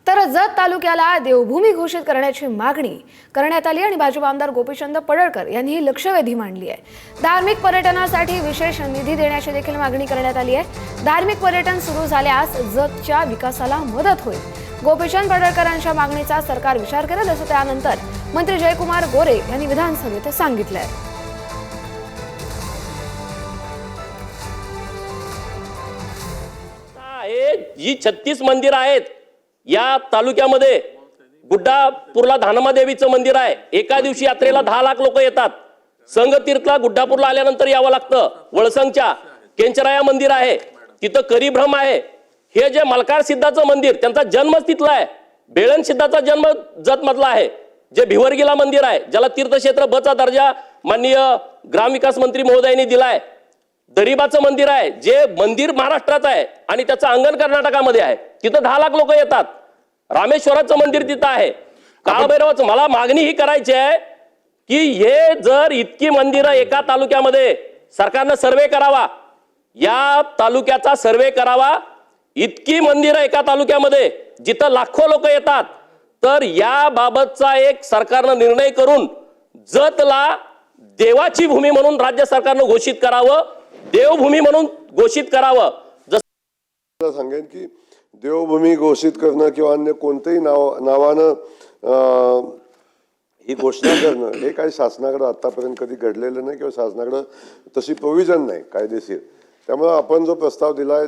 तर जत तालुक्याला देवभूमी घोषित करण्याची मागणी करण्यात आली आणि भाजप आमदार गोपीचंद पडळकर यांनी ही लक्षवेधी मांडली आहे। धार्मिक पर्यटनासाठी विशेष निधी देण्याची देखील मागणी करण्यात आली आहे। धार्मिक पर्यटन सुरू झाल्यास जतच्या विकासाला मदत होईल। गोपीचंद पडळकरांच्या मागणीचा सरकार विचार करेल असं त्यानंतर मंत्री जयकुमार गोरे यांनी विधानसभेत सांगितलं आहे। जी 36 मंदिर आहेत या तालुक्यामध्ये गुड्डापूरला धानमा देवीचं मंदिर आहे। एका दिवशी यात्रेला 10 लाख लोक येतात। संगतीर्थला गुड्डापूरला आल्यानंतर यावं लागतं। वळसंगच्या केंचराया मंदिर आहे, तिथं करीभ्रम आहे। हे जे मलकार सिद्धाचं मंदिर त्यांचा जन्मच तिथला आहे। बेळण सिद्धाचा जन्म जत मधला आहे। जे भिवर्गीला मंदिर आहे ज्याला तीर्थक्षेत्र बचा दर्जा माननीय ग्रामविकास मंत्री महोदयांनी दिलाय। दरिबाचं मंदिर आहे जे मंदिर महाराष्ट्रात आहे आणि त्याचं अंगण कर्नाटकामध्ये आहे, तिथं 10 लाख लोक येतात। रामेश्वराचं मंदिर तिथं आहे। काळभैरवाचं मला मागणी ही करायची आहे की हे जर इतकी मंदिरं एका तालुक्यामध्ये सरकारनं सर्वे करावा, या तालुक्याचा सर्वे करावा। इतकी मंदिरं एका तालुक्यामध्ये जिथं लाखो लोक येतात, तर या बाबतचा एक सरकारनं निर्णय करून जतला देवाची भूमी म्हणून राज्य सरकारनं घोषित करावं, देवभूमी म्हणून घोषित करावं। जसं सांगेन की देवभूमी घोषित करणं किंवा अन्य कोणत्याही नावानं ही घोषणा करणं हे काही शासनाकडे आतापर्यंत कधी घडलेलं नाही किंवा शासनाकडे तशी प्रोव्हिजन नाही कायदेशीर। त्यामुळे आपण जो प्रस्ताव दिलाय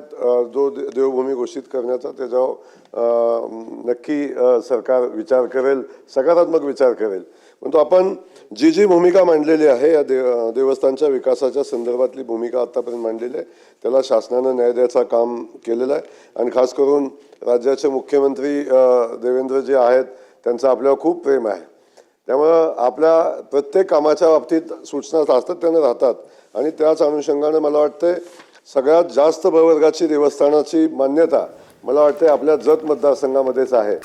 जो देवभूमी घोषित करण्याचा, त्याच्यावर नक्की सरकार विचार करेल, सकारात्मक विचार करेल। परंतु आपण जी भूमिका मांडलेली आहे या देवस्थानच्या विकासाच्या संदर्भातली भूमिका आतापर्यंत मांडलेली आहे, त्याला शासनानं न्याय द्यायचं काम केलेलं आहे। आणि खास करून राज्याचे मुख्यमंत्री देवेंद्रजी आहेत, त्यांचं आपल्यावर खूप प्रेम आहे। त्यामुळं आपल्या प्रत्येक कामाच्या बाबतीत सूचना सातत्याने राहतात आणि त्याच अनुषंगाने मला वाटतं सगळ्यात जास्त प्रवर्गाची देवस्थानाची मान्यता मला वाटतं आपल्या जत मतदारसंघामध्येच आहे।